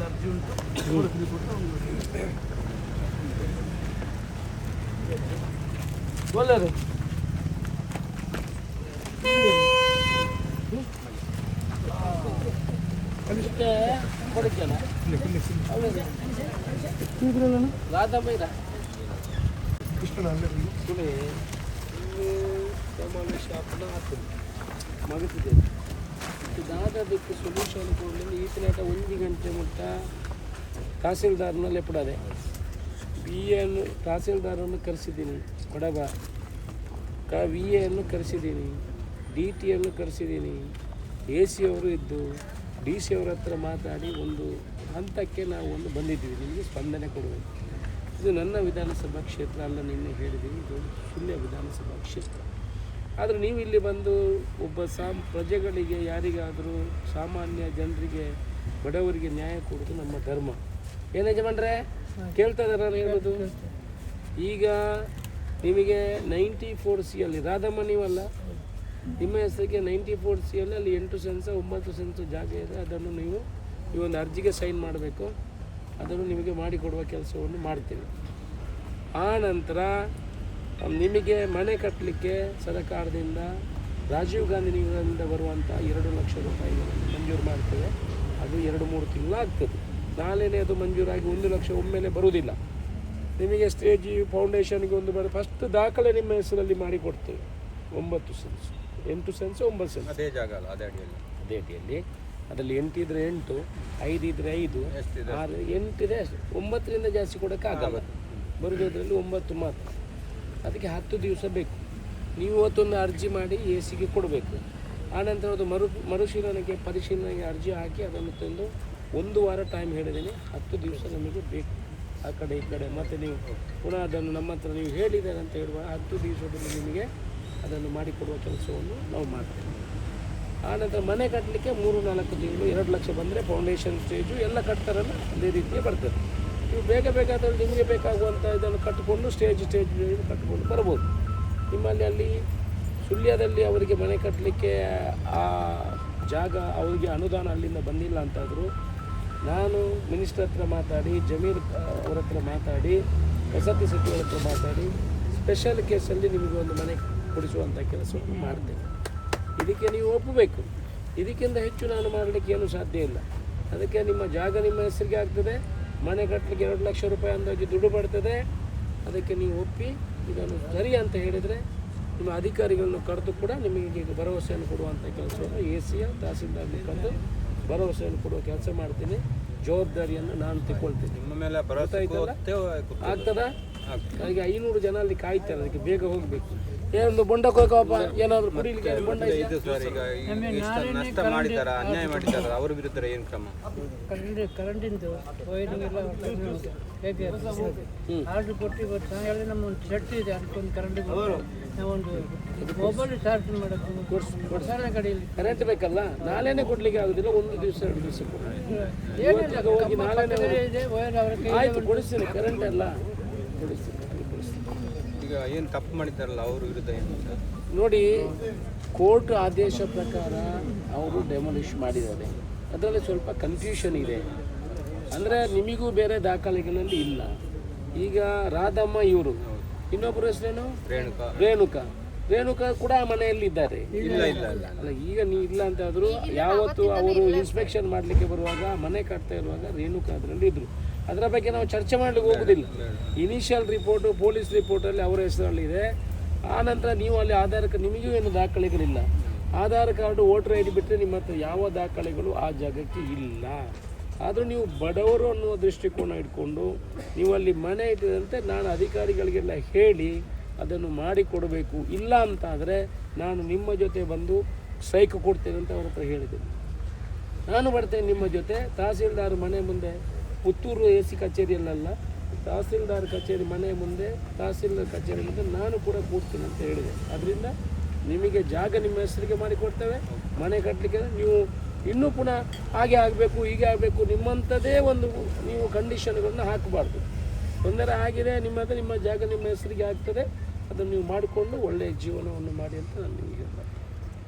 ಅರ್ಜಿ ಉಂಟು ಒಳ್ಳೆಯದು. ಕೊಡಕ್ಕೆಲ್ಲ ರಾಧಮೈದ ಕೃಷ್ಣ ಸುಳಿ ಶಾಪನ ಆಗ್ತದೆ ಮಗತಿದೆ ದಾದಕ್ಕೆ ಸೊಲ್ಯೂಷನ್ ಕೊಡಲಿಲ್ಲ ಈತನಾಟ 1 ಗಂಟೆ ಮುಟ್ಟ ತಹಸೀಲ್ದಾರ್ನಲ್ಲಿ ಎಪ್ಪಡದೆ ಬಿ ಎನ್ನು ತಹಸೀಲ್ದಾರನ್ನು ಕರೆಸಿದ್ದೀನಿ ಕೊಡಬ ವಿ ಎನ್ನು ಕರೆಸಿದ್ದೀನಿ ಡಿ ಟಿಯನ್ನು ಕರೆಸಿದ್ದೀನಿ ಎ ಸಿ ಅವರು ಇದ್ದು ಡಿ ಸಿ ಅವರ ಹತ್ರ ಮಾತಾಡಿ ಒಂದು ಹಂತಕ್ಕೆ ನಾವು ಒಂದು ಬಂದಿದ್ದೀವಿ, ನಿಮಗೆ ಸ್ಪಂದನೆ ಕೊಡಬೇಕು. ಇದು ನನ್ನ ವಿಧಾನಸಭಾ ಕ್ಷೇತ್ರ ಅಲ್ಲ, ನಿನ್ನೆ ಹೇಳಿದ್ದೀವಿ, ಇದು ಸುಳ್ಯ ವಿಧಾನಸಭಾ ಕ್ಷೇತ್ರ. ಆದರೆ ನೀವು ಇಲ್ಲಿ ಬಂದು ಒಬ್ಬ ಪ್ರಜೆಗಳಿಗೆ ಯಾರಿಗಾದರೂ ಸಾಮಾನ್ಯ ಜನರಿಗೆ ಬಡವರಿಗೆ ನ್ಯಾಯ ಕೊಡೋದು ನಮ್ಮ ಧರ್ಮ. ಏನು ಯಜಮಾನ್ರೆ ಕೇಳ್ತಾ ಇದ್ದಾರೆ ನಾನು ಹೇಳೋದು? ಈಗ ನಿಮಗೆ 94C ಅಲ್ಲಿ ರಾಧಮ್ಮ ನೀವಲ್ಲ, ನಿಮ್ಮ ಹೆಸರಿಗೆ 94C ಅಲ್ಲಿ 8 ಸೆನ್ಸ್ 9 ಸೆನ್ಸ್ ಜಾಗ ಇದೆ. ಅದನ್ನು ನೀವು ಈ ಒಂದು ಅರ್ಜಿಗೆ ಸೈನ್ ಮಾಡಬೇಕು. ಅದನ್ನು ನಿಮಗೆ ಮಾಡಿಕೊಡುವ ಕೆಲಸವನ್ನು ಮಾಡ್ತೀವಿ. ಆ ನಂತರ ನಿಮಗೆ ಮನೆ ಕಟ್ಟಲಿಕ್ಕೆ ಸರ್ಕಾರದಿಂದ ರಾಜೀವ್ ಗಾಂಧಿ ನಿಗಮದಿಂದ ಬರುವಂಥ 2 ಲಕ್ಷ ರೂಪಾಯಿಗಳನ್ನು ಮಂಜೂರು ಮಾಡ್ತೇವೆ. ಅದು 2-3 ತಿಂಗಳು ಆಗ್ತದೆ. ನಾಳೆನೇ ಅದು ಮಂಜೂರಾಗಿ 1 ಲಕ್ಷ ಒಮ್ಮೆಲೆ ಬರುವುದಿಲ್ಲ. ನಿಮಗೆ ಸ್ಟೇಜ್ ಫೌಂಡೇಶನ್ಗೆ ಒಂದು ಫಸ್ಟ್ ದಾಖಲೆ ನಿಮ್ಮ ಹೆಸರಲ್ಲಿ ಮಾಡಿಕೊಡ್ತೇವೆ. 9 ಸೆನ್ಸ್ 8 ಸೆನ್ಸ್ 9 ಸೆನ್ಸ್ ಅದೇ ಜಾಗ ಅಲ್ಲ, ಅದೇ ಅಡಿಯಲ್ಲಿ ಅದರಲ್ಲಿ 8 ಇದ್ದರೆ 8, 5 ಇದ್ದರೆ 5, 6 8 ಇದೆ. 9ರಿಂದ ಜಾಸ್ತಿ ಕೊಡೋಕ್ಕಾಗಲ್ಲ. ಬರುವುದರಲ್ಲಿ 9 ಮಾತ್ರ. ಅದಕ್ಕೆ 10 ದಿವಸ ಬೇಕು. ನೀವು ಇವತ್ತೊಂದು ಅರ್ಜಿ ಮಾಡಿ ಎ ಸಿಗೆ ಕೊಡಬೇಕು. ಆನಂತರ ಅದು ಪರಿಶೀಲನೆಗೆ ಅರ್ಜಿ ಹಾಕಿ ಅದನ್ನು ತಂದು 1 ವಾರ ಟೈಮ್ ಹೇಳಿದ್ದೀನಿ. 10 ದಿವಸ ನಮಗೆ ಬೇಕು. ಆ ಕಡೆ ಈ ಕಡೆ ಮತ್ತು ನೀವು ಪುನಃ ಅದನ್ನು ನಮ್ಮ ಹತ್ರ ನೀವು ಹೇಳಿದ್ದಾರೆ ಅಂತ ಹೇಳುವ 10 ದಿವಸದಲ್ಲಿ ನಿಮಗೆ ಅದನ್ನು ಮಾಡಿಕೊಡುವ ಕೆಲಸವನ್ನು ನಾವು ಮಾಡ್ತೇವೆ. ಆನಂತರ ಮನೆ ಕಟ್ಟಲಿಕ್ಕೆ 3-4 ತಿಂಗಳು 2 ಲಕ್ಷ ಬಂದರೆ ಫೌಂಡೇಶನ್ ಸ್ಟೇಜು ಎಲ್ಲ ಕಟ್ತಾರಲ್ಲ ಅದೇ ರೀತಿಯೇ ಬರ್ತದೆ. ನೀವು ಬೇಗ ಬೇಕಾದರೆ ನಿಮಗೆ ಬೇಕಾಗುವಂಥ ಇದನ್ನು ಕಟ್ಟಿಕೊಂಡು ಸ್ಟೇಜ್ ಕಟ್ಟಿಕೊಂಡು ಬರ್ಬೋದು. ನಿಮ್ಮಲ್ಲಿ ಅಲ್ಲಿ ಸುಳ್ಯದಲ್ಲಿ ಅವರಿಗೆ ಮನೆ ಕಟ್ಟಲಿಕ್ಕೆ ಆ ಜಾಗ ಅವರಿಗೆ ಅನುದಾನ ಅಲ್ಲಿಂದ ಬಂದಿಲ್ಲ ಅಂತಾದರೂ ನಾನು ಮಿನಿಸ್ಟರ್ ಹತ್ರ ಮಾತಾಡಿ, ಜಮೀರ್ ಅವರ ಹತ್ರ ಮಾತಾಡಿ, ವಸತಿ ಸಚಿವರ ಹತ್ರ ಮಾತಾಡಿ ಸ್ಪೆಷಲ್ ಕೇಸಲ್ಲಿ ನಿಮಗೆ ಒಂದು ಮನೆ ಕೊಡಿಸುವಂಥ ಕೆಲಸವನ್ನು ಮಾಡ್ತೇನೆ. ಇದಕ್ಕೆ ನೀವು ಒಪ್ಪಬೇಕು. ಇದಕ್ಕಿಂತ ಹೆಚ್ಚು ನಾನು ಮಾಡಲಿಕ್ಕೆ ಏನೂ ಸಾಧ್ಯ ಇಲ್ಲ. ಅದಕ್ಕೆ ನಿಮ್ಮ ಜಾಗ ನಿಮ್ಮ ಹೆಸರಿಗೆ ಆಗ್ತದೆ. ಮನೆ ಕಟ್ಟಲಿಕ್ಕೆ 2 ಲಕ್ಷ ರೂಪಾಯಿ ಅಂದಾಜು ದುಡ್ಡು ಬರ್ತದೆ. ಅದಕ್ಕೆ ನೀವು ಒಪ್ಪಿ ಇದನ್ನು ಸರಿ ಅಂತ ಹೇಳಿದರೆ ನಿಮ್ಮ ಅಧಿಕಾರಿಗಳನ್ನು ಕರೆದು ಕೂಡ ನಿಮಗೆ ಈಗ ಭರವಸೆಯನ್ನು ಕೊಡುವಂಥ ಕೆಲಸವನ್ನು ಎ.ಸಿ.ಯ ತಹಸೀಲ್ದಾರ್ ಮುಖಾಂತರ ಭರವಸೆಯನ್ನು ಕೊಡುವ ಕೆಲಸ ಮಾಡ್ತೀನಿ. ಜವಾಬ್ದಾರಿಯನ್ನು ನಾನು ತಗೊಳ್ತೀನಿ. ನಿಮ್ಮ ಮೇಲೆ ಆಗ್ತದಾ? ಈಗ 500 ಜನ ಅಲ್ಲಿ ಕಾಯ್ತಾರೆ. ಅದಕ್ಕೆ ಬೇಗ ಹೋಗಬೇಕು. ಏನೊಂದು ಬೊಂಡಕ್ಕೆ ಹೋಗಪ್ಪ, ಏನಾದರೂ ಕುಡಿಲಿಕ್ಕೆ ಬೊಂಡ ನಷ್ಟ ಮಾಡಿದ್ದಾರೆ, ಅನ್ಯಾಯ ಮಾಡಿದ್ದಾರೆ, ಅವರ ವಿರುದ್ಧ ಏನು ಕ್ರಮ? ಕರೆಂಟಿಂದು ಆರ್ಡ್ರ್ ಕೊಟ್ಟು ಇವತ್ತು ನಾನು ಹೇಳಿದ್ರೆ ನಮ್ಮ ಒಂದು ಶೆಟ್ ಇದೆ, ಅದಕ್ಕೊಂದು ಕರೆಂಟಿಗೆ ನಾವೊಂದು ಮೊಬೈಲ್ ಚಾರ್ಜ್ ಮಾಡೋದು ಕಡೆಯಲ್ಲಿ ಕರೆಂಟ್ ಬೇಕಲ್ಲ. ನಾಳೆನೇ ಕೊಡ್ಲಿಕ್ಕೆ ಆಗೋದಿಲ್ಲ, 1 ದಿವಸ 2 ದಿವಸ ಹೋಗಿ ನಾಳೆನೇ ಆಯ್ತು ಕೊಡಿಸ್ತೀನಿ. ಕರೆಂಟ್ ಎಲ್ಲ ಕೊಡಿಸ್ತೀನಿ. ಈಗ ಏನು ತಪ್ಪು ಮಾಡಿದ್ದಾರಲ್ಲ ಅವ್ರ ವಿರುದ್ಧ ಏನು ನೋಡಿ, ಕೋರ್ಟ್ ಆದೇಶ ಪ್ರಕಾರ ಅವರು ಡೆಮಾಲಿಷ್ ಮಾಡಿದ್ದಾರೆ. ಅದರಲ್ಲಿ ಸ್ವಲ್ಪ ಕನ್ಫ್ಯೂಷನ್ ಇದೆ. ಅಂದರೆ ನಿಮಗೂ ಬೇರೆ ದಾಖಲೆಗಳಲ್ಲಿ ಇಲ್ಲ. ಈಗ ರಾಧಮ್ಮ ಇವರು, ಇನ್ನೊಬ್ಬರು ಹೆಸರೇನು ರೇಣುಕಾ ಕೂಡ ಮನೆಯಲ್ಲಿದ್ದಾರೆ. ಅಲ್ಲ, ಈಗ ನೀವು ಇಲ್ಲ ಅಂತ ಆದರೂ ಯಾವತ್ತು ಅವರು ಇನ್ಸ್ಪೆಕ್ಷನ್ ಮಾಡಲಿಕ್ಕೆ ಬರುವಾಗ ಮನೆ ಕಟ್ತಾ ಇರುವಾಗ ರೇಣುಕಾ ಅದರಲ್ಲಿ ಇದ್ದರು. ಅದರ ಬಗ್ಗೆ ನಾವು ಚರ್ಚೆ ಮಾಡಲಿಕ್ಕೆ ಹೋಗೋದಿಲ್ಲ. ಇನಿಷಿಯಲ್ ರಿಪೋರ್ಟು ಪೊಲೀಸ್ ರಿಪೋರ್ಟಲ್ಲಿ ಅವರ ಹೆಸರಲ್ಲಿದೆ. ಆನಂತರ ನೀವು ಅಲ್ಲಿ ನಿಮಗೂ ಏನು ದಾಖಲೆಗಳಿಲ್ಲ. Aadhaar card, voter I D ಬಿಟ್ಟರೆ ನಿಮ್ಮ ಹತ್ರ ಯಾವ ದಾಖಲೆಗಳು ಆ ಜಾಗಕ್ಕೆ ಇಲ್ಲ. ಆದರೂ ನೀವು ಬಡವರು ಅನ್ನುವ ದೃಷ್ಟಿಕೋನ ಇಟ್ಕೊಂಡು ನೀವು ಅಲ್ಲಿ ಮನೆ ಇಟ್ಟಿದಂತೆ ನಾನು ಅಧಿಕಾರಿಗಳಿಗೆಲ್ಲ ಹೇಳಿ ಅದನ್ನು ಮಾಡಿಕೊಡಬೇಕು. ಇಲ್ಲ ಅಂತಾದರೆ ನಾನು ನಿಮ್ಮ ಜೊತೆ ಬಂದು ಸ್ಟ್ರೈಕ್ ಕೊಡ್ತೇನೆ ಅಂತ ಅವ್ರ ಹತ್ರ ಹೇಳಿದ್ದೇನೆ. ನಾನು ಬರ್ತೇನೆ ನಿಮ್ಮ ಜೊತೆ. ತಹಸೀಲ್ದಾರ್ ಮನೆ ಮುಂದೆ, ಪುತ್ತೂರು ಎ ಸಿ ಕಚೇರಿಯಲ್ಲ, ತಹಸೀಲ್ದಾರ್ ಕಚೇರಿ ಮನೆ ಮುಂದೆ, ತಹಸೀಲ್ದಾರ್ ಕಚೇರಿ ಮುಂದೆ ನಾನು ಕೂಡ ಕೂಡ್ತೀನಿ ಅಂತ ಹೇಳಿದೆ. ಅದರಿಂದ ನಿಮಗೆ ಜಾಗ ನಿಮ್ಮ ಹೆಸರಿಗೆ ಮಾಡಿಕೊಡ್ತೇವೆ. ಮನೆ ಕಟ್ಟಲಿಕ್ಕೆ ನೀವು ಇನ್ನೂ ಪುನಃ ಹಾಗೆ ಆಗಬೇಕು, ಹೀಗೆ ಆಗಬೇಕು, ನಿಮ್ಮಂಥದ್ದೇ ಒಂದು ನೀವು ಕಂಡೀಷನ್ಗಳನ್ನ ಹಾಕಬಾರ್ದು. ತೊಂದರೆ ಆಗಿದೆ, ನಿಮ್ಮ ಜಾಗ ನಿಮ್ಮ ಹೆಸರಿಗೆ ಆಗ್ತದೆ, ಅದನ್ನು ನೀವು ಮಾಡಿಕೊಂಡು ಒಳ್ಳೆಯ ಜೀವನವನ್ನು ಮಾಡಿ ಅಂತ ನಾನು ನಿಮಗೆ ಹೇಳ್ತೀನಿ.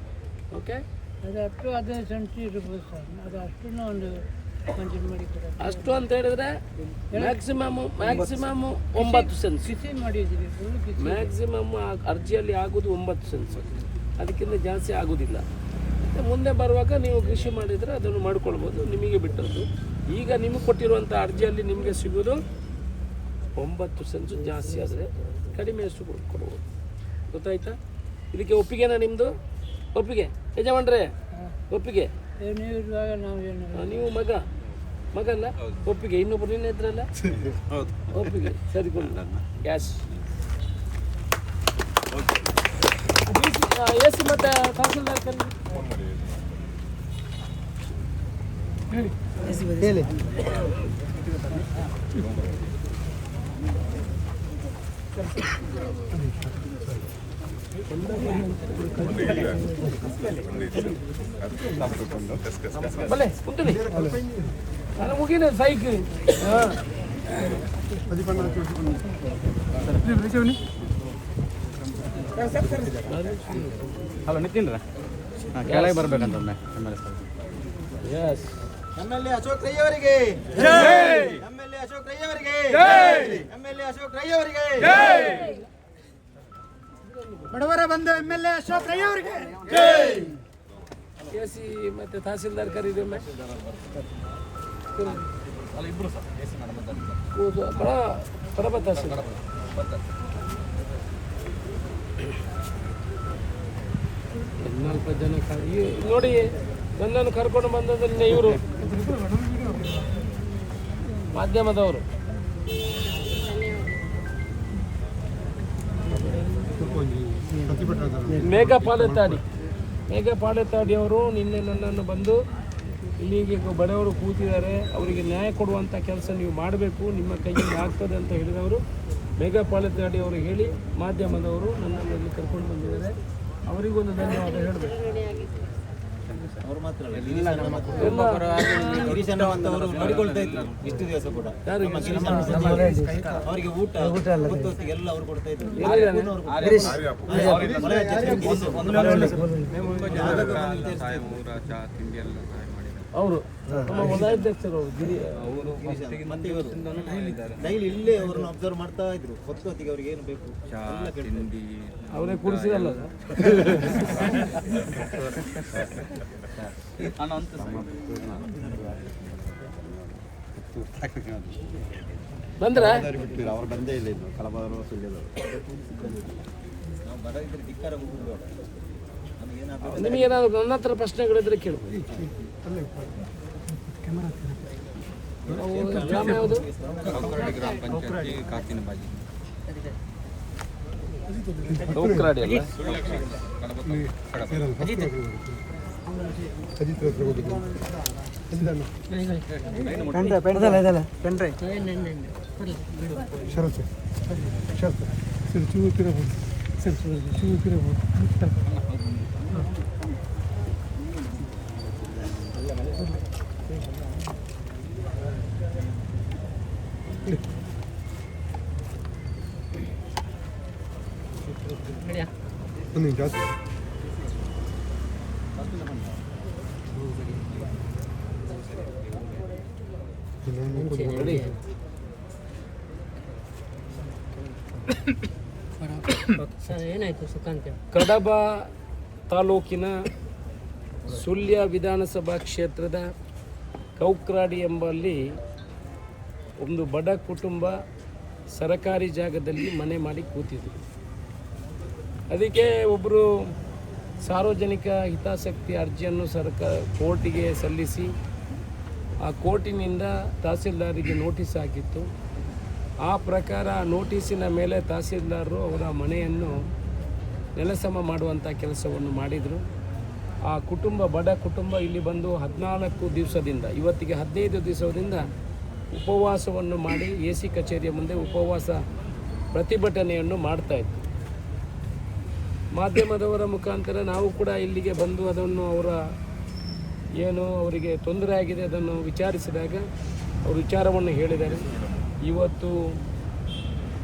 ಓಕೆ, ಅದು 10-15 ಸೆಂಟ್ಸ್ ಇರ್ಬೋದು ಸರ್. ಅದು ಅಷ್ಟನ್ನು ಒಂದು ಮಂಜೂರು ಮಾಡಿ ಕೊಡ. ಅಷ್ಟು ಅಂತ ಹೇಳಿದ್ರೆ ಮ್ಯಾಕ್ಸಿಮಮ್ 9 ಸೆನ್ಸ್ ಕಿಸಿ ಮಾಡಿದ್ದೀವಿ, ಫುಲ್ ಕಿಸಿ. ಮ್ಯಾಕ್ಸಿಮಮ್ ಅರ್ಜಿಯಲ್ಲಿ ಆಗೋದು 9 ಸೆನ್ಸ್, ಅದಕ್ಕಿಂತ ಜಾಸ್ತಿ ಆಗೋದಿಲ್ಲ. ಮತ್ತು ಮುಂದೆ ಬರುವಾಗ ನೀವು ಕೃಷಿ ಮಾಡಿದರೆ ಅದನ್ನು ಮಾಡ್ಕೊಳ್ಬೋದು, ನಿಮಗೆ ಬಿಟ್ಟದ್ದು. ಈಗ ನಿಮಗೆ ಕೊಟ್ಟಿರುವಂಥ ಅರ್ಜಿಯಲ್ಲಿ ನಿಮಗೆ ಸಿಗೋದು 9 ಸೆನ್ಸು, ಜಾಸ್ತಿ ಆದರೆ ಕಡಿಮೆ ಅಷ್ಟು ಕೊಡ್ಬೋದು. ಗೊತ್ತಾಯ್ತಾ? ಇದಕ್ಕೆ ಒಪ್ಪಿಗೆನಾ ನಿಮ್ಮದು? ಒಪ್ಪಿಗೆ ಯಜಮಾನ್ರೆ, ಒಪ್ಪಿಗೆ? ನೀವು ಇರುವಾಗ ನಾವು ಏನು ನೀವು ಮಗ ಅಲ್ಲ, ಒಪ್ಪಿಗೆ. ಇನ್ನೊಬ್ರು ನಿನ್ನ ಇದ್ರಲ್ಲ, ಒಪ್ಪಿಗೆ. ಸರಿಕೊಂಡು ಗ್ಯಾಸ್ ಎ ಸಿ ಮತ್ತು ತಹಸೀಲ್ದಾರ್ ಕಲ್ಲಿ ಹೇಳಿ. ಬಲೆ ಕುಂತಲಿ ನಾನು ಮುಗಿನ ಸೈಕ್. ಹಲೋ ನಿತಿನ್ರ, ಕೆಳಗೆ ಬರ್ಬೇಕಂತೊಮ್ಮೆ. ಎಸ್, MLA ಅಶೋಕ್ ರೈ ಅವರಿಗೆ ಜೈ. MLA ಅಶೋಕ್ ರೈ ಅವರಿಗೆ ಜೈ. MLA ಅಶೋಕ್ ರೈ ಅವರಿಗೆ ಜೈ. ಬಡವರ ಬಂಧು MLA ಅಶೋಕ್ ರೈ ಅವರಿಗೆ ಜೈ. ಎ ಸಿ ಮತ್ತು ತಹಸೀಲ್ದಾರ್ ಕರೀದೊಮ್ಮೆ. ಬರಬ ತಹಸೀಲ್ದಾರ್ ಸ್ವಲ್ಪ ಜನ ನೋಡಿ, ನನ್ನನ್ನು ಕರ್ಕೊಂಡು ಬಂದದನ್ನೇ ಇವರು ಮಾಧ್ಯಮದವರು. ಮೇಘ ಪಾಲೆತ್ತಾಡಿ ಅವರು ನಿನ್ನೆ ನನ್ನನ್ನು ಬಂದು ಇಲ್ಲಿಗೆ ಬಡವರು ಕೂತಿದ್ದಾರೆ, ಅವರಿಗೆ ನ್ಯಾಯ ಕೊಡುವಂಥ ಕೆಲಸ ನೀವು ಮಾಡಬೇಕು, ನಿಮ್ಮ ಕೈಯಲ್ಲಿ ಆಗ್ತದೆ ಅಂತ ಹೇಳಿದವರು ಮೇಘ ಪಾಲೆತ್ತಾಡಿ ಅವರು ಹೇಳಿ ಮಾಧ್ಯಮದವರು ನನ್ನನ್ನು ಇಲ್ಲಿ ಕರ್ಕೊಂಡು ಬಂದಿದ್ದಾರೆ. ಅವರಿಗೊಂದು ಧನ್ಯವಾದ ಹೇಳಬೇಕು. ಅವರು ಮಾತ್ರ ಅಲ್ಲ, ಗಿರೀಶ್ ಅನ್ನುವಂಥವರು ನೋಡಿಕೊಳ್ತಾ ಇದ್ರು ಇಷ್ಟು ದಿವಸ ಕೂಡ. ಅವರಿಗೆ ಊಟ ಎಲ್ಲ ಅವರು ಕೊಡ್ತಾ ಇದ್ರು. ಅವರು ನಮ್ಮ ವಲಯಾಧ್ಯಕ್ಷರು ಮತ್ತೆ ಇವರು ಡೈಲಿ ಇಲ್ಲೇ ಅವರನ್ನು ಅಬ್ಸರ್ವ್ ಮಾಡ್ತಾ ಇದ್ರು. ಹೊತ್ತಿಗೆ ಅವ್ರಿಗೆ ಏನು ಬೇಕು ಅವರೇ ಕುಡಿಸಿರಲ್ಲ. ಬಂದ್ರ ಅವ್ರು ಬಂದೇ ಇಲ್ಲ, ಇನ್ನು ಕಲಬಾದರು ನಾವು ಬರೋದಿದ್ರೆ ಧಿಕ್ಕಾರ ಹೋಗುದು. ನಿಮಗೇನಾದ್ರು ನನ್ನ ಹತ್ರ ಪ್ರಶ್ನೆಗಳಿದ್ರೆ ಕೇಳು. ಗ್ರಾಮ ಯಾವುದು? ಡೋಕ್ರಾಡಿ ಅಲ್ಲ, ಕಡಬ ತಾಲೂಕಿನ ಸುಳ್ಯ ವಿಧಾನಸಭಾ ಕ್ಷೇತ್ರದ ಕೌಕ್ರಾಡಿ ಎಂಬಲ್ಲಿ ಒಂದು ಬಡ ಕುಟುಂಬ ಸರಕಾರಿ ಜಾಗದಲ್ಲಿ ಮನೆ ಮಾಡಿ ಕೂತಿದ್ರು. ಅದಕ್ಕೆ ಒಬ್ಬರು ಸಾರ್ವಜನಿಕ ಹಿತಾಸಕ್ತಿ ಅರ್ಜಿಯನ್ನು ಕೋರ್ಟಿಗೆ ಸಲ್ಲಿಸಿ ಆ ಕೋರ್ಟಿನಿಂದ ತಹಸೀಲ್ದಾರಿಗೆ ನೋಟಿಸ್ ಹಾಕಿತ್ತು. ಆ ಪ್ರಕಾರ ನೋಟಿಸಿನ ಮೇಲೆ ತಹಸೀಲ್ದಾರರು ಅವರ ಮನೆಯನ್ನು ನೆಲಸಮ ಮಾಡುವಂಥ ಕೆಲಸವನ್ನು ಮಾಡಿದರು. ಆ ಕುಟುಂಬ, ಬಡ ಕುಟುಂಬ ಇಲ್ಲಿ ಬಂದು 14 ದಿವಸದಿಂದ ಇವತ್ತಿಗೆ 15 ದಿವಸದಿಂದ ಉಪವಾಸವನ್ನು ಮಾಡಿ AC ಕಚೇರಿಯ ಮುಂದೆ ಉಪವಾಸ ಪ್ರತಿಭಟನೆಯನ್ನು ಮಾಡ್ತಾಯಿತ್ತು. ಮಾಧ್ಯಮದವರ ಮುಖಾಂತರ ನಾವು ಕೂಡ ಇಲ್ಲಿಗೆ ಬಂದು ಅದನ್ನು ಅವರಿಗೆ ತೊಂದರೆ ಆಗಿದೆ ಅದನ್ನು ವಿಚಾರಿಸಿದಾಗ ಅವರು ವಿಚಾರವನ್ನು ಹೇಳಿದ್ದಾರೆ. ಇವತ್ತು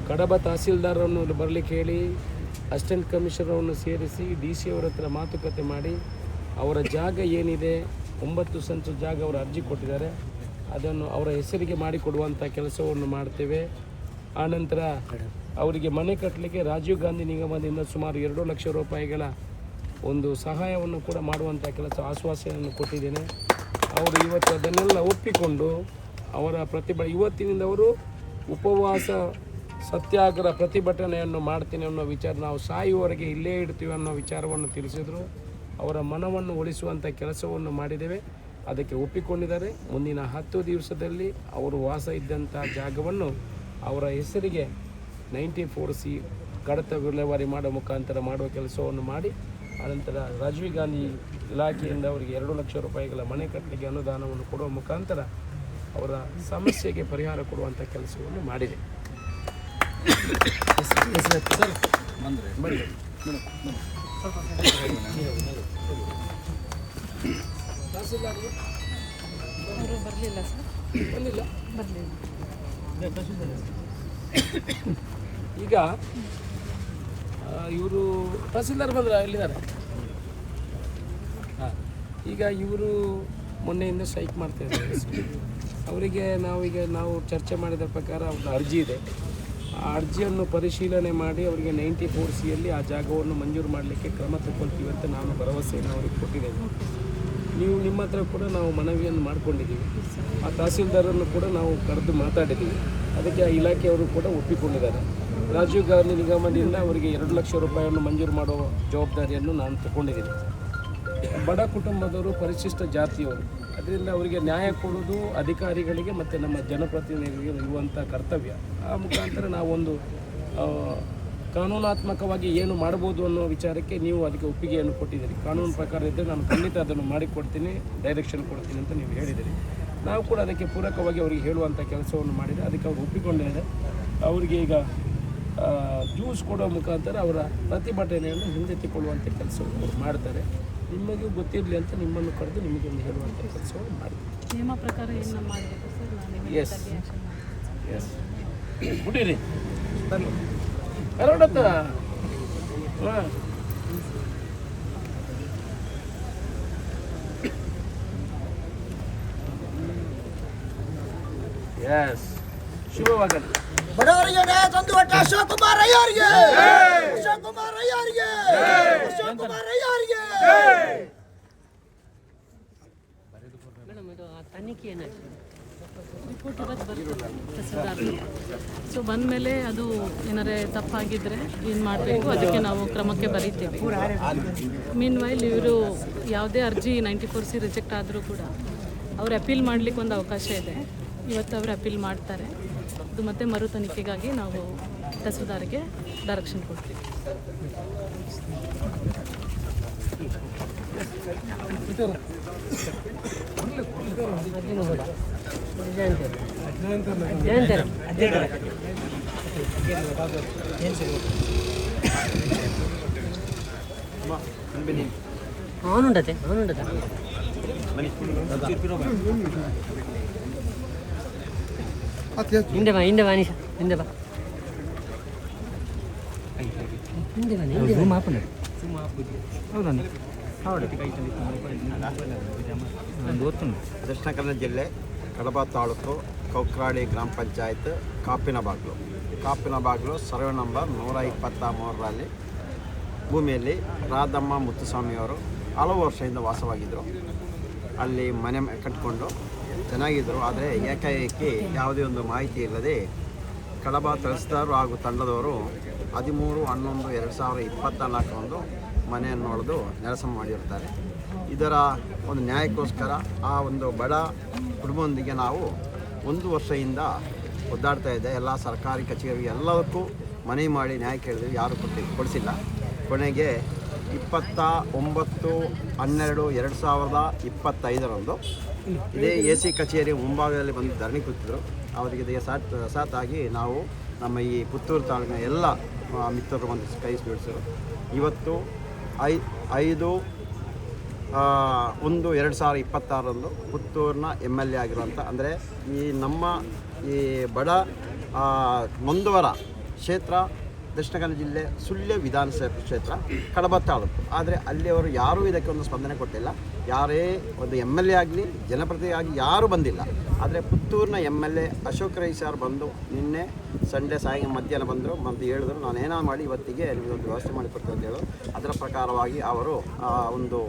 ಕಡಬ ತಹಸೀಲ್ದಾರರನ್ನು ಬರಲಿಕ್ಕೆ ಹೇಳಿ ಅಸಿಸ್ಟೆಂಟ್ ಕಮಿಷನರನ್ನು ಸೇರಿಸಿ DC ಅವರ ಹತ್ರ ಮಾತುಕತೆ ಮಾಡಿ ಅವರ ಜಾಗ ಏನಿದೆ 9 ಸೆಂಟ್ಸ್ ಜಾಗ ಅವರು ಅರ್ಜಿ ಕೊಟ್ಟಿದ್ದಾರೆ, ಅದನ್ನು ಅವರ ಹೆಸರಿಗೆ ಮಾಡಿಕೊಡುವಂಥ ಕೆಲಸವನ್ನು ಮಾಡ್ತೇವೆ. ಆನಂತರ ಅವರಿಗೆ ಮನೆ ಕಟ್ಟಲಿಕ್ಕೆ ರಾಜೀವ್ ಗಾಂಧಿ ನಿಗಮದಿಂದ ಸುಮಾರು 2 ಲಕ್ಷ ರೂಪಾಯಿಗಳ ಒಂದು ಸಹಾಯವನ್ನು ಕೂಡ ಮಾಡುವಂಥ ಕೆಲಸ ಆಶ್ವಾಸನೆಯನ್ನು ಕೊಟ್ಟಿದ್ದೇನೆ. ಅವರು ಇವತ್ತು ಅದನ್ನೆಲ್ಲ ಒಪ್ಪಿಕೊಂಡು ಅವರ ಇವತ್ತಿನಿಂದ ಅವರು ಉಪವಾಸ ಸತ್ಯಾಗ್ರಹ ಪ್ರತಿಭಟನೆಯನ್ನು ಮಾಡ್ತೀನಿ ಅನ್ನೋ ವಿಚಾರ, ನಾವು ಸಾಯುವವರೆಗೆ ಇಲ್ಲೇ ಇಡ್ತೀವಿ ಅನ್ನೋ ವಿಚಾರವನ್ನು ತಿಳಿಸಿದರು. ಅವರ ಮನವನ್ನು ಉಳಿಸುವಂಥ ಕೆಲಸವನ್ನು ಮಾಡಿದ್ದೇವೆ, ಅದಕ್ಕೆ ಒಪ್ಪಿಕೊಂಡಿದ್ದಾರೆ. ಮುಂದಿನ 10 ದಿವಸದಲ್ಲಿ ಅವರು ವಾಸ ಇದ್ದಂಥ ಜಾಗವನ್ನು ಅವರ ಹೆಸರಿಗೆ 94C ಕಡತ ವಿಲೇವಾರಿ ಮಾಡೋ ಮುಖಾಂತರ ಮಾಡುವ ಕೆಲಸವನ್ನು ಮಾಡಿ, ಅನಂತರ ರಾಜೀವ್ ಗಾಂಧಿ ಇಲಾಖೆಯಿಂದ ಅವರಿಗೆ 2 ಲಕ್ಷ ರೂಪಾಯಿಗಳ ಮನೆ ಕಟ್ಟಲಿಕ್ಕೆ ಅನುದಾನವನ್ನು ಕೊಡುವ ಮುಖಾಂತರ ಅವರ ಸಮಸ್ಯೆಗೆ ಪರಿಹಾರ ಕೊಡುವಂಥ ಕೆಲಸವನ್ನು ಮಾಡಿದೆ. ಬರಲಿಲ್ಲ ಸರ್, ಬಂದಿಲ್ಲ. ಬರಲಿಲ್ಲ. ಈಗ ಇವರು ತಹಸೀಲ್ದಾರ್ ಬಂದ್ರೆ ಎಲ್ಲಿದ್ದಾರೆ? ಹಾಂ, ಈಗ ಇವರು ಮೊನ್ನೆಯಿಂದ ಸ್ಟ್ರೈಕ್ ಮಾಡ್ತಾ ಇದ್ದಾರೆ. ಅವರಿಗೆ ನಾವು ಚರ್ಚೆ ಮಾಡಿದ ಪ್ರಕಾರ ಒಂದು ಅರ್ಜಿ ಇದೆ. ಆ ಅರ್ಜಿಯನ್ನು ಪರಿಶೀಲನೆ ಮಾಡಿ ಅವರಿಗೆ 94Cಯಲ್ಲಿ ಆ ಜಾಗವನ್ನು ಮಂಜೂರು ಮಾಡಲಿಕ್ಕೆ ಕ್ರಮ ತಗೊಳ್ತೀವಿ ಅಂತ ನಾನು ಭರವಸೆಯನ್ನು ಅವರಿಗೆ ಕೊಟ್ಟಿದ್ದೇನೆ. ನಿಮ್ಮ ಹತ್ರ ಕೂಡ ನಾವು ಮನವಿಯನ್ನು ಮಾಡಿಕೊಂಡಿದ್ದೀವಿ. ಆ ತಹಸೀಲ್ದಾರನ್ನು ಕೂಡ ನಾವು ಕರೆದು ಮಾತಾಡಿದ್ದೀವಿ. ಅದಕ್ಕೆ ಆ ಇಲಾಖೆಯವರು ಕೂಡ ಒಪ್ಪಿಕೊಂಡಿದ್ದಾರೆ. ರಾಜೀವ್ ಗಾಂಧಿ ನಿಗಮದಿಂದ ಅವರಿಗೆ 2 ಲಕ್ಷ ರೂಪಾಯಿಯನ್ನು ಮಂಜೂರು ಮಾಡುವ ಜವಾಬ್ದಾರಿಯನ್ನು ನಾನು ತಗೊಂಡಿದ್ದೀನಿ. ಬಡ ಕುಟುಂಬದವರು, ಪರಿಶಿಷ್ಟ ಜಾತಿಯವರು, ಅದರಿಂದ ಅವರಿಗೆ ನ್ಯಾಯ ಕೊಡೋದು ಅಧಿಕಾರಿಗಳಿಗೆ ಮತ್ತು ನಮ್ಮ ಜನಪ್ರತಿನಿಧಿಗಳಿಗೆ ಇರುವಂಥ ಕರ್ತವ್ಯ. ಆ ಮುಖಾಂತರ ನಾವೊಂದು ಕಾನೂನಾತ್ಮಕವಾಗಿ ಏನು ಮಾಡ್ಬೋದು ಅನ್ನೋ ವಿಚಾರಕ್ಕೆ ನೀವು ಅದಕ್ಕೆ ಒಪ್ಪಿಗೆಯನ್ನು ಕೊಟ್ಟಿದ್ದೀರಿ. ಕಾನೂನು ಪ್ರಕಾರ ಇದ್ದರೆ ನಾನು ಖಂಡಿತ ಅದನ್ನು ಮಾಡಿಕೊಡ್ತೀನಿ, ಡೈರೆಕ್ಷನ್ ಕೊಡ್ತೀನಿ ಅಂತ ನೀವು ಹೇಳಿದ್ದೀರಿ. ನಾವು ಕೂಡ ಅದಕ್ಕೆ ಪೂರಕವಾಗಿ ಅವರಿಗೆ ಹೇಳುವಂಥ ಕೆಲಸವನ್ನು ಮಾಡಿದರೆ ಅದಕ್ಕೆ ಅವರು ಒಪ್ಪಿಕೊಂಡಿದ್ದಾರೆ. ಅವರಿಗೆ ಈಗ ಜ್ಯೂಸ್ ಕೊಡೋ ಮುಖಾಂತರ ಅವರ ಪ್ರತಿಭಟನೆಯನ್ನು ಹಿಂದೆತ್ತಿಕೊಳ್ಳುವಂಥ ಕೆಲಸವನ್ನು ಅವರು ಮಾಡ್ತಾರೆ. ನಿಮಗೂ ಗೊತ್ತಿರಲಿ ಅಂತ ನಿಮ್ಮನ್ನು ಕರೆದು ನಿಮಗೆ ಒಂದು ಹೇಳುವಂಥ ಕೆಲಸವನ್ನು ಮಾಡ್ತೀವಿ. ನಿಯಮ ಪ್ರಕಾರ ಏನು ಮಾಡಬೇಕು ಸರ್? ನಾನು ಎಸ್ ಬಿಡಿರಿ ಕರೋಡತ್ತ. ಹಾಂ, ಎಸ್, ಶುಭವಾಗಲಿ. ಬಡವರಿಗೆ ನ್ಯಾಯ ತಂದುಕೊಟ್ಟ ಅಶೋಕ್ ಕುಮಾರ್ ಅಯ್ಯರಿಗೆ, ಅಶೋಕ್ ಕುಮಾರ್ ಅಯ್ಯರಿಗೆ, ಅಶೋಕ್ ಕುಮಾರ್ ಅಯ್ಯರಿಗೆ. ಮೇಡಮ್, ಇದು ತನಿಖೆ ಏನಾಯ್ತು? ರಿಪೋರ್ಟ್ ಇವತ್ತು ಬರ್ತದೆ ತಹಸೀಲ್ದಾರ್. ಸೊ ಬಂದಮೇಲೆ ಅದು ಏನಾರೇ ತಪ್ಪಾಗಿದ್ದರೆ ಏನು ಮಾಡಬೇಕು, ಅದಕ್ಕೆ ನಾವು ಕ್ರಮಕ್ಕೆ ಬರೀತೀವಿ. ಮೀನ್ ವೈಲ್ ಇವರು ಯಾವುದೇ ಅರ್ಜಿ 94C ರಿಜೆಕ್ಟ್ ಆದರೂ ಕೂಡ ಅವ್ರು ಅಪೀಲ್ ಮಾಡಲಿಕ್ಕೆ ಒಂದು ಅವಕಾಶ ಇದೆ. ಇವತ್ತು ಅವರು ಅಪೀಲ್ ಮಾಡ್ತಾರೆ. ಅದು ಮತ್ತೆ ಮರು ತನಿಖೆಗಾಗಿ ನಾವು ತಹಸೀಲ್ದಾರ್ಗೆ ಡೈರೆಕ್ಷನ್ ಕೊಡ್ತೀವಿ. ಅವನುಂಡತೆ ಹಿಂದೆ ಬಾ, ಹಿಂದೆ ಬಾ ಅನೀಶಾ, ಹಿಂದೆ ಬಾ, ಹಿಂದೆ ಬನ್ನಿ. ದಕ್ಷಿಣ ಕನ್ನಡ ಜಿಲ್ಲೆ ಕಡಬ ತಾಲೂಕು ಕೌಕ್ರಾಡಿ ಗ್ರಾಮ ಪಂಚಾಯತ್ ಕಾಪಿನಬಾಗ್ಲು ಸರ್ವೆ ನಂಬರ್ 123ರಲ್ಲಿ ಭೂಮಿಯಲ್ಲಿ ರಾಧಮ್ಮ ಮುತ್ತುಸ್ವಾಮಿಯವರು ಹಲವು ವರ್ಷದಿಂದ ವಾಸವಾಗಿದ್ದರು. ಅಲ್ಲಿ ಮನೆ ಕಟ್ಟಿಕೊಂಡು ಚೆನ್ನಾಗಿದ್ದರು. ಆದರೆ ಏಕಾಏಕಿ ಯಾವುದೇ ಒಂದು ಮಾಹಿತಿ ಇಲ್ಲದೆ ಕಡಬ ತಹಸೀಲ್ದಾರ್ ಹಾಗೂ ತಂಡದವರು 13/11/2024 ಮನೆಯನ್ನು ಹೊಡೆದು ನೆಲಸಮ ಮಾಡಿರ್ತಾರೆ. ಇದರ ಒಂದು ನ್ಯಾಯಕ್ಕೋಸ್ಕರ ಆ ಒಂದು ಬಡ ಕುಟುಂಬದೊಂದಿಗೆ ನಾವು 1 ವರ್ಷದಿಂದ ಒದ್ದಾಡ್ತಾ ಇದ್ದೆ. ಎಲ್ಲ ಸರ್ಕಾರಿ ಕಚೇರಿ ಎಲ್ಲದಕ್ಕೂ ಮನವಿ ಮಾಡಿ ನ್ಯಾಯ ಕೇಳಿದ್ವಿ, ಯಾರೂ ಕೊಡಿಸಿಲ್ಲ. ಕೊನೆಗೆ 29/12/2025 ಇದೇ AC ಕಚೇರಿ ಮುಂಭಾಗದಲ್ಲಿ ಬಂದು ಧರಣಿ ಕೂತಿದ್ರು. ಅವರಿಗೆ ಸಾತಾಗಿ ನಾವು ನಮ್ಮ ಈ ಪುತ್ತೂರು ತಾಲೂಕಿನ ಎಲ್ಲ ಮಿತ್ರರು ಒಂದು ಕೈ ಜೋಡಿಸಿದ್ರು. ಇವತ್ತು 5/1/2026 ಪುತ್ತೂರಿನ MLA ಆಗಿರುವಂಥ, ಅಂದರೆ ಈ ನಮ್ಮ ಈ ಬಡ ನೊಂದವರ ಕ್ಷೇತ್ರ ದಕ್ಷಿಣ ಕನ್ನಡ ಜಿಲ್ಲೆ ಸುಳ್ಯ ವಿಧಾನಸಭಾ ಕ್ಷೇತ್ರ ಕಡಬ ತಾಲೂಕು. ಆದರೆ ಅಲ್ಲಿಯವರು ಯಾರೂ ಇದಕ್ಕೆ ಒಂದು ಸ್ಪಂದನೆ ಕೊಟ್ಟಿಲ್ಲ. ಯಾರೇ ಒಂದು MLA ಆಗಲಿ ಜನಪ್ರತಿನಿಧಿ ಆಗಲಿ ಯಾರೂ ಬಂದಿಲ್ಲ. ಆದರೆ ಪುತ್ತೂರಿನ MLA ಅಶೋಕ್ ರೈ ಸರ್ ಬಂದು ನಿನ್ನೆ ಸಂಡೇ ಮಧ್ಯಾಹ್ನ ಬಂದರು ಮತ್ತು ಹೇಳಿದ್ರು, ನಾನು ಏನಾದ್ರು ಮಾಡಿ ಇವತ್ತಿಗೆ ನಿಮಗೆ ಒಂದು ವ್ಯವಸ್ಥೆ ಮಾಡಿಕೊಡ್ತೀನಿ ಅಂತ ಹೇಳೋದು. ಅದರ ಪ್ರಕಾರವಾಗಿ ಅವರು ಒಂದು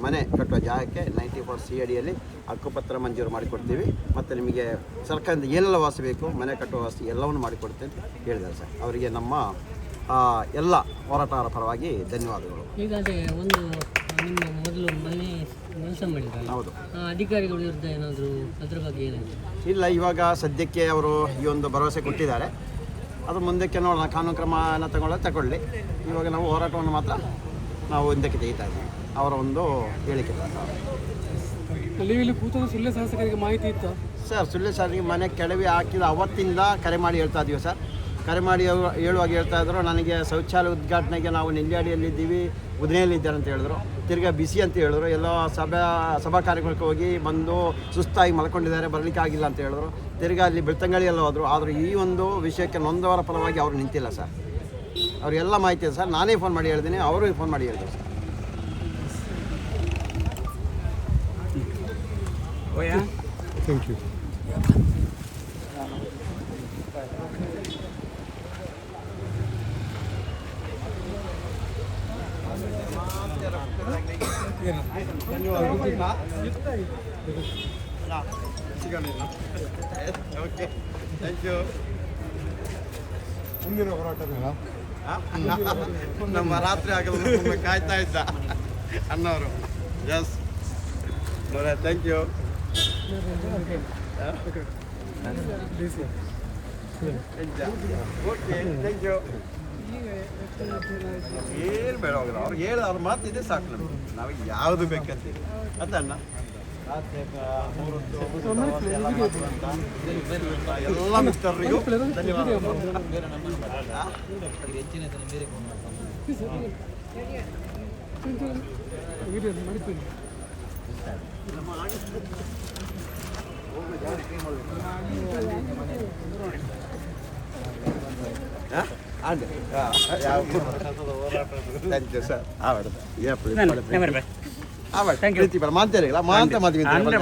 ಮನೆ ಕಟ್ಟುವ ಜಾಗಕ್ಕೆ 94 C ಅಡಿಯಲ್ಲಿ ಹಕ್ಕುಪತ್ರ ಮಂಜೂರು ಮಾಡಿಕೊಡ್ತೀವಿ ಮತ್ತು ನಿಮಗೆ ಸರ್ಕಾರದಿಂದ ಏನೆಲ್ಲ ವಾಸಿ ಬೇಕು ಮನೆ ಕಟ್ಟುವ ವ್ಯವಸ್ಥೆ ಎಲ್ಲವನ್ನು ಮಾಡಿಕೊಡ್ತೀವಿ ಅಂತ ಹೇಳಿದ್ದಾರೆ ಸರ್. ಅವರಿಗೆ ನಮ್ಮ ಎಲ್ಲ ಹೋರಾಟಗಾರರ ಪರವಾಗಿ ಧನ್ಯವಾದಗಳು. ಈಗ ಅದೇ ಒಂದು ನಿಮ್ಮ ಮೊದಲು ಮನೆ ಕೆಲಸ ಮಾಡಿದ್ದಾರೆ, ಹೌದು. ಅಧಿಕಾರಿಗಳ ವಿರುದ್ಧ ಏನಾದರೂ ಅದ್ರ ಬಗ್ಗೆ ಏನಾಗಿದೆ? ಇಲ್ಲ, ಇವಾಗ ಸದ್ಯಕ್ಕೆ ಅವರು ಈ ಒಂದು ಭರವಸೆ ಕೊಟ್ಟಿದ್ದಾರೆ. ಅದು ಮುಂದಕ್ಕೆ ನೋಡೋಣ, ಕಾನೂನು ಕ್ರಮನ ತಗೊಳ್ಳಿ. ಇವಾಗ ನಾವು ಹೋರಾಟವನ್ನು ಮಾತ್ರ ನಾವು ಹಿಂದಕ್ಕೆ ತೆಗಿತಾ ಇದ್ದೀವಿ ಅವರ ಒಂದು ಹೇಳಿಕೆ. ಇಲ್ಲಿ ಕೂತ ಸುಳ್ಯ ಶಾಸಕರಿಗೆ ಮಾಹಿತಿ ಇತ್ತು ಸರ್, ಸುಳ್ಯ ಶಾಸಕರಿಗೆ ಮನೆ ಕೆಡವಿ ಹಾಕಿದ ಅವತ್ತಿಂದ ಕರೆ ಮಾಡಿ ಹೇಳ್ತಾ ಇದ್ದೀವಿ ಸರ್. ಕರೆ ಮಾಡಿ ಹೇಳುವಾಗ ಹೇಳ್ತಾ ಇದ್ರು, ನನಗೆ ಶೌಚಾಲಯ ಉದ್ಘಾಟನೆಗೆ ನಾವು ನೆಲ್ಲಿಯಾಡಿಯಲ್ಲಿದ್ದೀವಿ, ಉದನೆಯಲ್ಲಿದ್ದಾರೆ ಅಂತ ಹೇಳಿದ್ರು. ತಿರ್ಗಾ ಬಿಸಿ ಅಂತ ಹೇಳಿದ್ರು. ಎಲ್ಲ ಸಭಾ ಕಾರ್ಯಗಳಿಗೆ ಹೋಗಿ ಬಂದು ಸುಸ್ತಾಗಿ ಮಲ್ಕೊಂಡಿದ್ದಾರೆ, ಬರಲಿಕ್ಕೆ ಆಗಿಲ್ಲ ಅಂತ ಹೇಳಿದ್ರು. ತಿರ್ಗಾ ಅಲ್ಲಿ ಬೆಳ್ತಂಗಡಿಯೆಲ್ಲ ಹೋದರು. ಆದರೆ ಈ ಒಂದು ವಿಷಯಕ್ಕೆ ನೊಂದವರ ಪರವಾಗಿ ಅವರು ನಿಂತಿಲ್ಲ ಸರ್. ಅವರಿಗೆಲ್ಲ ಮಾಹಿತಿ ಇದೆ ಸರ್. ನಾನೇ ಫೋನ್ ಮಾಡಿ ಹೇಳ್ತೀನಿ, ಅವರು ಫೋನ್ ಮಾಡಿ ಹೇಳಿದ್ರು sir. Thank you. Okay, thank you. ಮುಂದಿನ ಹೋರಾಟದ ನಮ್ಮ ರಾತ್ರಿ ಆಗಲು ಕಾಯ್ತಾ ಇದ್ದ ಅಣ್ಣವರು. Yes, thank you. Okay, thank you. ಏನು ಬೇಡ ಹೋಗೋದು, ಅವ್ರಿಗೆ ಹೇಳಿ ಅವ್ರ ಮಾತಿದೆ ಸಾಕು ನಮಗೆ. ನಾವೀಗ ಯಾವುದು ಬೇಕಂತೀವಿ ಅದನ್ನ ಎಲ್ಲ ಮಿತ್ರರಿಗೂ ಧನ್ಯವಾದಗಳು. Thank you sir. ಪ್ರೀತಿ ಬರ ಮಾತಾಡಿಲ್ಲ ಮಾತ ಮಾತು ನಿಧಾನಕ್ಕೆ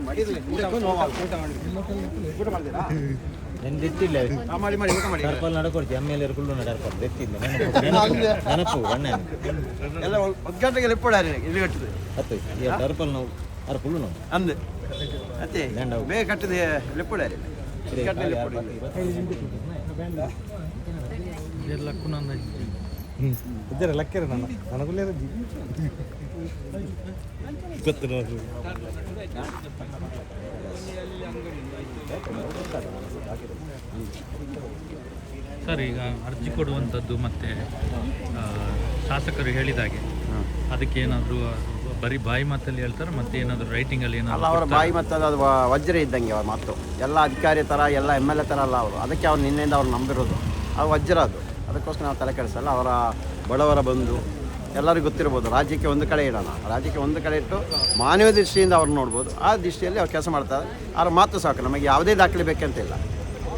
ಮಾಡಿರಲಿ. ಊಟ ಮಾಡ್ತೀರಾ? ಮಾಡಿ ಮಾಡಿ ಊಟ ಮಾಡಿ. ಎಲ್ಲ ಉದ್ಘಾಟನೆಗೆ ಎಪ್ಪಡಾರೆ ಇಲ್ಲಿ ಕಟ್ಟಿದೆ ಅಂದೆ ಅತ್ತೆ ಬೇಗ ಕಟ್ಟಿದೆ ಲೆಪ್ಪಡಾರೆ ಲಕ್ಕೇರ ನನಗುಲ್ಲೇ ಗೊತ್ತು ನೋಡಿ. ಸರ್, ಈಗ ಅರ್ಜಿ ಕೊಡುವಂಥದ್ದು ಮತ್ತು ಶಾಸಕರು ಹೇಳಿದಾಗೆ ಅದಕ್ಕೆ ಏನಾದರೂ ಬರೀ ಬಾಯಿ ಮಾತಲ್ಲಿ ಹೇಳ್ತಾರೆ, ಮತ್ತೆ ಏನಾದರೂ ರೈಟಿಂಗಲ್ಲಿ ಅಲ್ಲ, ಅವರ ಬಾಯಿ ಮತ್ತು ಅದು ವಜ್ರ ಇದ್ದಂಗೆ ಅವ್ರ ಮಾತು. ಎಲ್ಲ ಅಧಿಕಾರಿ ಥರ ಎಲ್ಲ MLA ಥರ ಅಲ್ಲ ಅವರು. ಅದಕ್ಕೆ ಅವ್ರು ನಿನ್ನೆಯಿಂದ ಅವ್ರು ನಂಬಿರೋದು ಅದು ವಜ್ರ. ಅದು ಅದಕ್ಕೋಸ್ಕರ ನಾವು ತಲೆ ಕೆಡಿಸಲ್ಲ. ಅವರ ಬಡವರ ಬಂಧು ಎಲ್ಲರಿಗೂ ಗೊತ್ತಿರ್ಬೋದು. ರಾಜ್ಯಕ್ಕೆ ಒಂದು ಕಡೆ ಇಡೋಣ, ರಾಜ್ಯಕ್ಕೆ ಒಂದು ಕಡೆ ಇಟ್ಟು ಮಾನವ ದೃಷ್ಟಿಯಿಂದ ಅವ್ರು ನೋಡ್ಬೋದು. ಆ ದೃಷ್ಟಿಯಲ್ಲಿ ಅವ್ರು ಕೆಲಸ ಮಾಡ್ತಾರೆ. ಅವ್ರ ಮಾತು ಸಾಕು, ನಮಗೆ ಯಾವುದೇ ದಾಖಲೆ ಬೇಕಂತಿಲ್ಲ.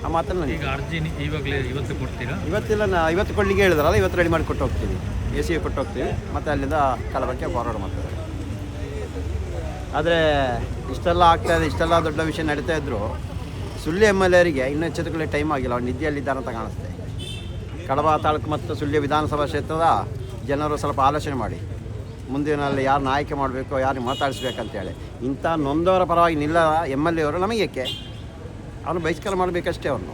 ಆ ಮಾತನ್ನು ಈಗ ಅರ್ಜಿ ಇವಾಗಲೇ ಇವತ್ತು ಕೊಡ್ತೀರಾ? ಇವತ್ತಿಲ್ಲ, ಇವತ್ತು ಕೊಡ್ಲಿಕ್ಕೆ ಹೇಳಿದ್ರಲ್ಲ, ಇವತ್ತು ರೆಡಿ ಮಾಡಿ ಕೊಟ್ಟು ಹೋಗ್ತೀವಿ. AC ಕೊಟ್ಟು ಹೋಗ್ತೀವಿ ಮತ್ತು ಅಲ್ಲಿಂದ ಕಲಬಕ್ಕೆ ಫಾರ್ವರ್ಡ್ ಮಾಡ್ತಾರೆ. ಆದರೆ ಇಷ್ಟೆಲ್ಲ ಆಗ್ತಾಯಿದೆ, ಇಷ್ಟೆಲ್ಲ ದೊಡ್ಡ ವಿಷಯ ನಡೀತಾ ಇದ್ದರು ಸುಳ್ಯ MLAರಿಗೆ ಇನ್ನೂ ಎಚ್ಚೆತ್ತುಕೊಳ್ಳಿ ಟೈಮ್ ಆಗಿಲ್ಲ. ಅವ್ರು ನಿದ್ದೆಯಲ್ಲಿದ್ದಾರಂತ ಕಾಣಿಸುತ್ತೆ. ಕಡಬ ತಾಲೂಕು ಮತ್ತು ಸುಳ್ಯ ವಿಧಾನಸಭಾ ಕ್ಷೇತ್ರದ ಜನರು ಸ್ವಲ್ಪ ಆಲೋಚನೆ ಮಾಡಿ, ಮುಂದಿನಲ್ಲಿ ಯಾರನ್ನ ಆಯ್ಕೆ ಮಾಡಬೇಕು, ಯಾರನ್ನ ಮಾತಾಡಿಸ್ಬೇಕಂತೇಳಿ. ಇಂಥ ನೊಂದವರ ಪರವಾಗಿ ನಿಲ್ಲ MLA ಅವರು ನಮಗೆ ಏಕೆ? ಅವ್ರನ್ನ ಬಹಿಷ್ಕಾರ ಮಾಡಬೇಕಷ್ಟೇ ಅವ್ರನ್ನ.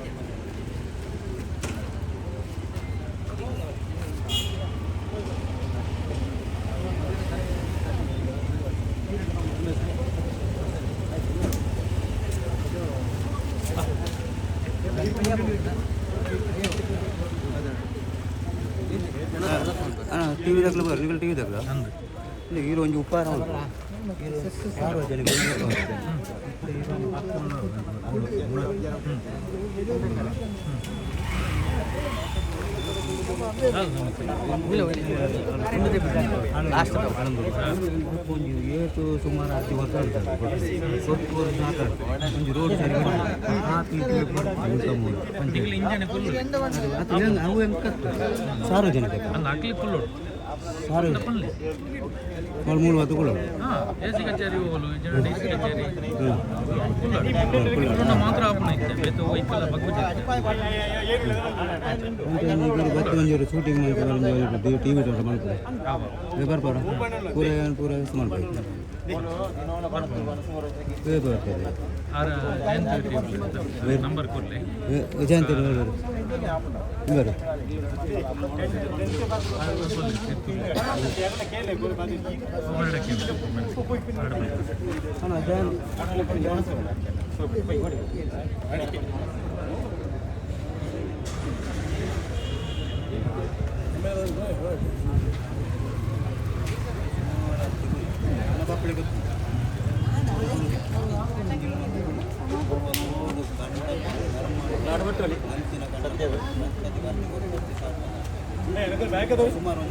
TV देखलो बर निकल TV देखला ले हीरो ಒಂಜಿ ಉಪಾರ ಉಂಟು ಯಾರು ಜನ ಏಟು ಸುಮಾರು 10 ವರ್ಷ ಆಗ್ತದೆ ಸ್ವಲ್ಪ ವರ್ಷ ಹಾಕಿ ಒಂದು ರೋಡ್ ಸರಿ ತಿಂಗಳು ಇಂಜನ್ ಫುಲ್ ಅವು ಹೆಂಗೆ ಸಾರ್ವಜನಿಕ ಅಂದು ಹಾಕ್ಲಿಕ್ಕೆ ಫುಲ್ ಸಾರ್ವಜನಿಕ ಫುಲ್ వాళ్ళు 3 వద్దుకులు ಹಾಂ ಏಸಿ ಕಚೇರಿ ಹೋಗಲು ಇಂಜನ್ ಡಿ ಸಿ ಕಚೇರಿ ಫುಲ್ ಮಾತ್ರ ಆಪಣ ಇತ್ತೆ ಬೇತು ಹೋಯ್ತಲ್ಲ ಬಗ್ಗು అంటే నీకు బట్టి మంచి షూటింగ్ మంచి టీవీ ఉంటుంది మనకు పేపర్ పడ పూర ఇస్తున్నాను పేపర్ ಬರ್ತದೆ ನಂಬರ್ ಕೊಡಲಿ ಜಯಂತಿ ಬರು ಸುಮಾರು